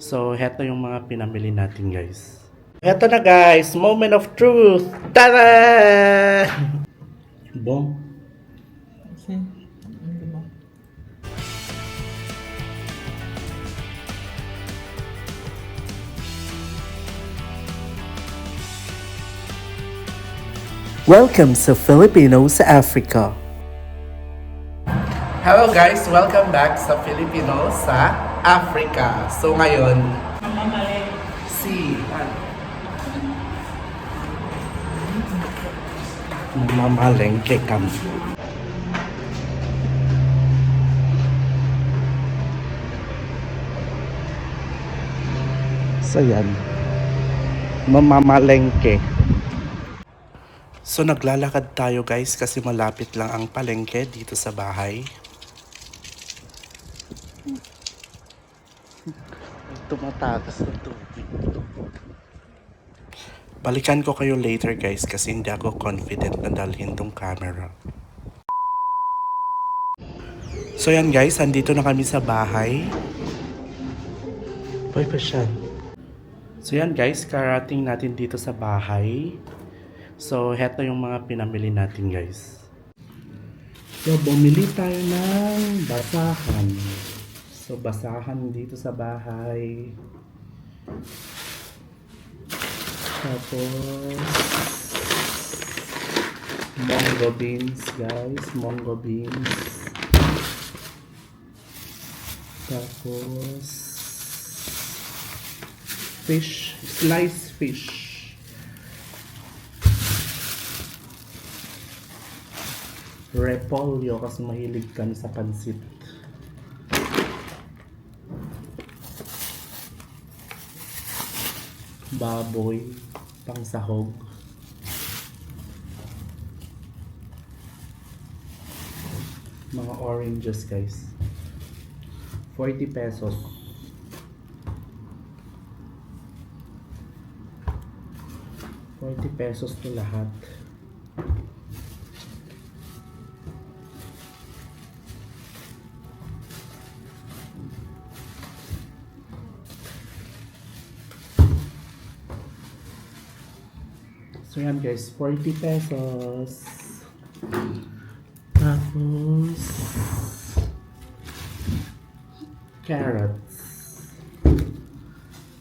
So, heto yung mga pinamili natin, guys. Heto na, guys. Moment of truth. Tada! Bong. Kasi, ano ba? Welcome sa Filipino sa Africa. Hello guys, welcome back sa Filipino sa Africa. So ngayon, si mamalengke kami. So yan, mamamalengke. So naglalakad tayo guys kasi malapit lang ang palengke dito sa bahay. Tumatakas na tubig. Balikan ko kayo later guys kasi hindi ako confident na dalhin tong camera. So yan guys, andito na kami sa bahay. Boy pa siya. So yan guys, karating natin dito sa bahay. So heto yung mga pinamili natin guys. So bumili tayo ng basahan. So basahan dito sa bahay. Tapos mongo beans guys, mongo beans. Tapos fish, sliced fish. Repolyo kasi mahilig kami sa pansit. Baboy, pang sahog. Mga oranges guys. 40 pesos. $40 to lahat. So yan guys, 40 pesos. Tapos carrots.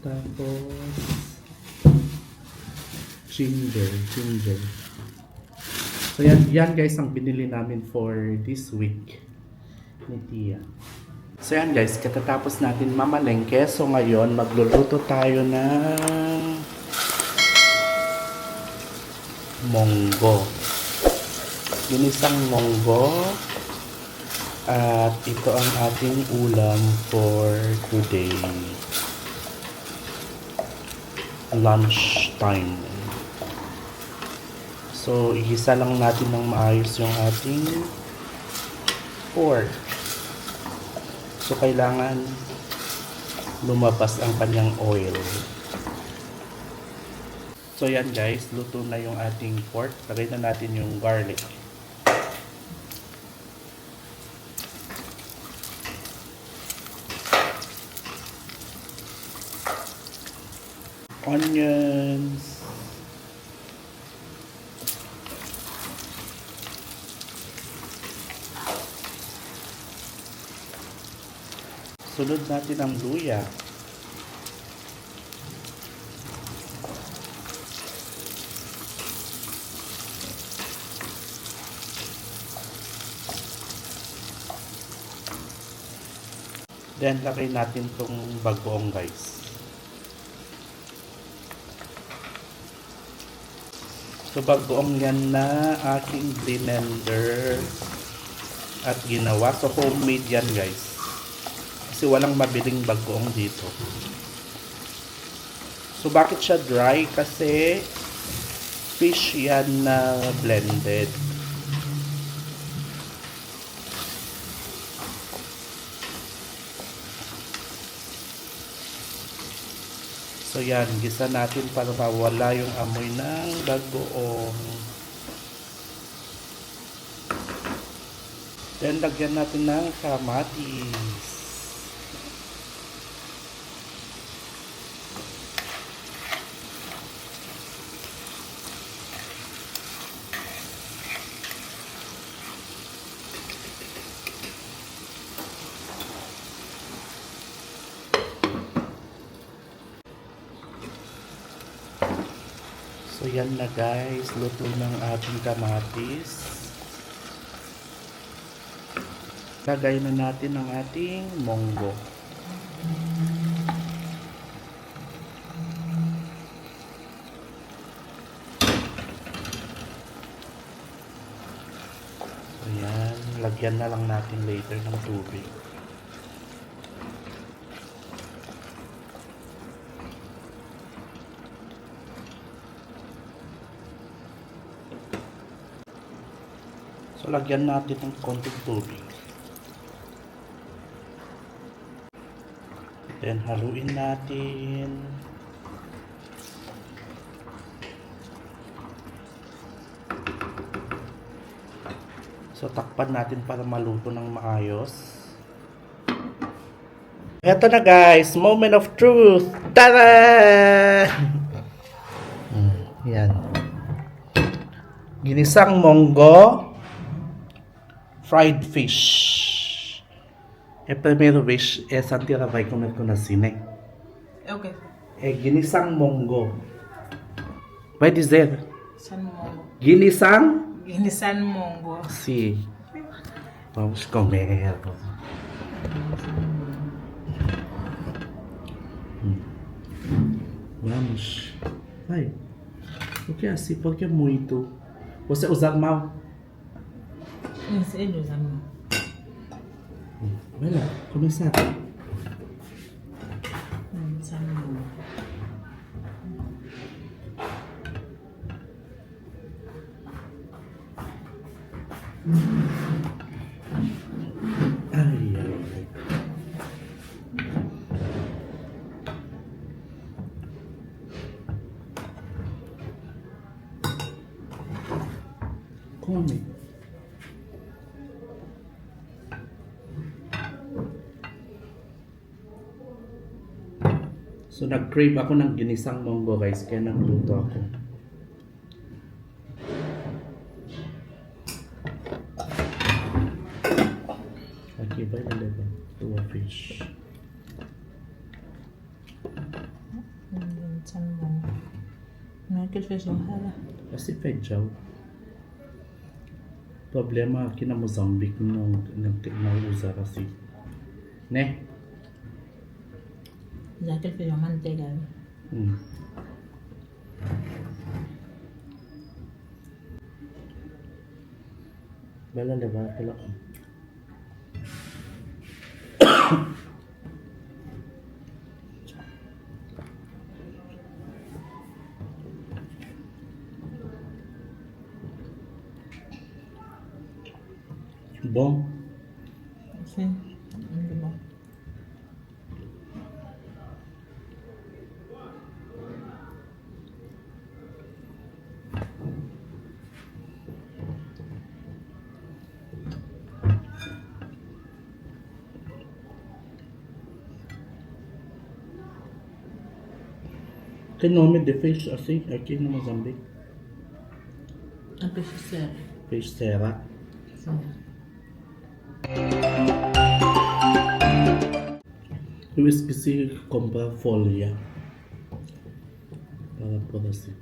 Tapos ginger. So yan guys ang binili namin for this week ni Tia. So yan guys, katatapos natin mamalengke. So ngayon magluluto tayo ng monggo. Ginisang monggo. At ito ang ating ulam for today. Lunch time. So, igisa lang natin ng maayos yung ating pork. So, kailangan lumabas ang kanyang oil. So, yan guys. Luto na yung ating pork. Lagay na natin yung garlic. Onions. Sunod natin ang luya. Then, lagay natin tong bagoong guys. So, bagoong yan na aking blender at ginawa. So, homemade yan guys. Kasi walang mabiling bagoong dito. So, bakit siya dry? Kasi fish yan na blended. So yan, gisa natin para mawala yung amoy ng bagoong. Then lagyan natin ng kamatis. So yan na guys, luto ng ating kamatis. Lagay na natin ang ating monggo. Ayan, lagyan na lang natin later ng tubig. So, lagyan natin ng konting tubig. Then, haluin natin. So, takpan natin para maluto ng maayos. Eto na guys, moment of truth! Tada! Yan. Ginisang monggo, fried fish. Primero wish, Santi vai comer con la cine. Okay. Ginisang monggo. Vai dizer, San mongo. ginisang? Ginisan mongo. Sí. Vamos comer. Vamos. Vai. Por que assim? Por que muito? Você usar mal? Yes, edo san mo. Vai lá, começar. San mongo. Ai, ai, ai. Come. So, nag-crave ako ng ginisang monggo guys, kaya nagluto ako. Okay, ba na diba? Tuwa fish. San mongo. Nakil fish yung hala. Kasi pedjaw. Problema aqui na Mozambique não usa assim. Né? Nakil fish yung mantega. Bala levar aquela. Bom. Kasi, ano ba? Tem nome de fish assim aqui no Moçambique? Ang fish sir. Fish serra. So, Eu esqueci de comprar folha para pôr assim.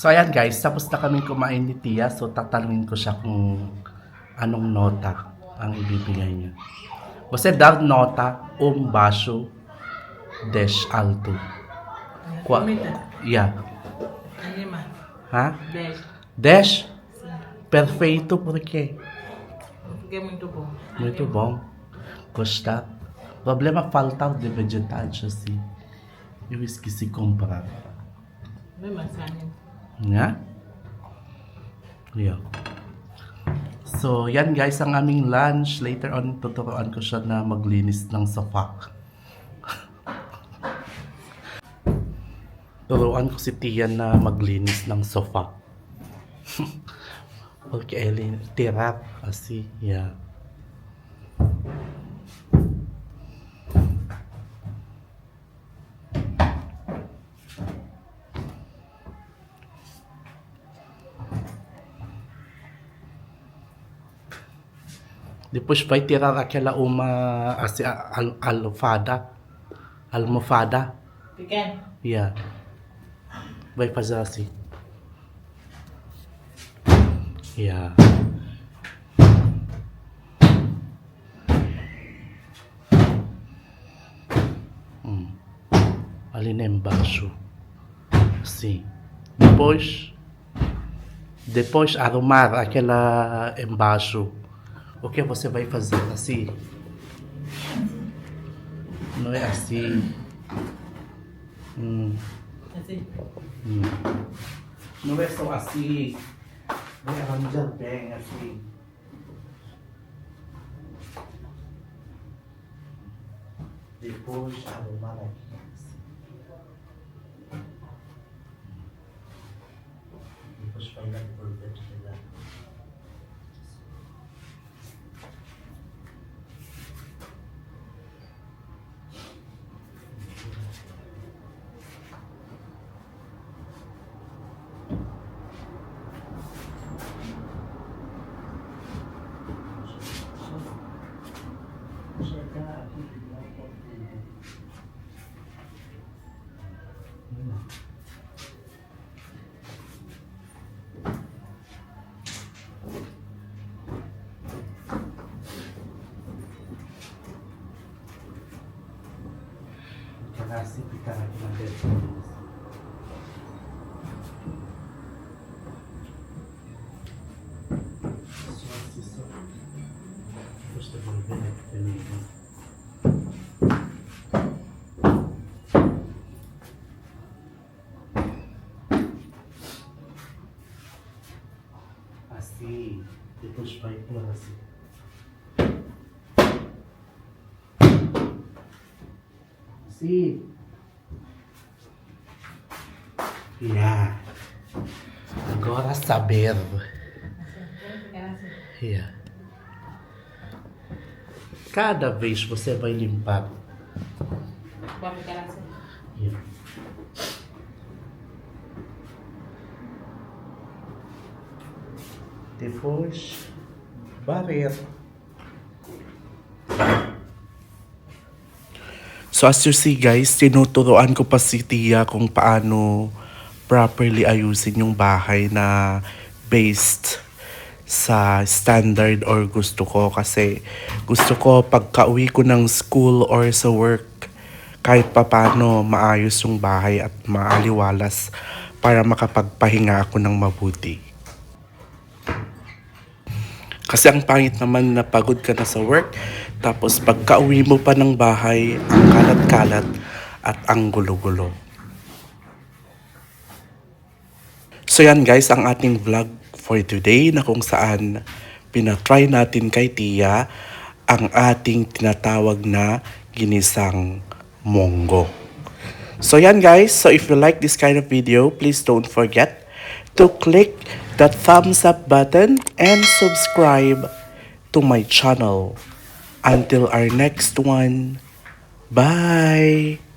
So ayan guys, tapos na kaming kumain ni Tia. So tatanungin ko siya kung anong nota ang ibibigay niya. Você dá nota baixo, 10 alto. Qua? kumita. Yeah. Anima. Ha? 10? 10. Perfeito, por quê? Porque é muito bom. Muito bom. Gostar. Problema faltar de vegetais assim. Eu esqueci de comprar. Bem maçã. Nga? Yeah. So, yan guys ang aming lunch. Later on, tuturuan ko siya na maglinis ng sofa. Turuan ko si Tian na maglinis ng sofa. Okay, Elin. Tirap. Kasi, yeah. Depois vai tirar aquela uma assim, almofada. Almofada. Pequeno. Yeah. Vai fazer assim. Yeah. Ali na embaixo. Assim. Depois arrumar aquela embaixo. O que você vai fazer assim? Não é assim. Assim. Não é só assim. Vai arranjar bem assim. Depois arrumar aqui. Depois vai lá devolver de lá. Assim ficar aqui na dentro. Só assim, só. Depois devolver aqui também. Assim, depois vai pôr assim. Assim. Yeah. Agora saber. Yeah. Cada vez você vai limpar. Vai ficar assim. Yeah. Depois, varrer. So as you see guys, tinuturoan ko pa si Tia kung paano properly ayusin yung bahay na based sa standard or gusto ko. Kasi gusto ko pagka-uwi ko ng school or sa work, kahit papano maayos yung bahay at maaliwalas para makapagpahinga ako ng mabuti. Kasi ang pangit naman na pagod ka na sa work, tapos pagka-uwi mo pa ng bahay, ang kalat-kalat at ang gulo-gulo. So yan guys, ang ating vlog for today na kung saan pinatry natin kay Tia ang ating tinatawag na ginisang monggo. So yan guys, so if you like this kind of video, please don't forget to click that thumbs up button and subscribe to my channel. Until our next one, bye!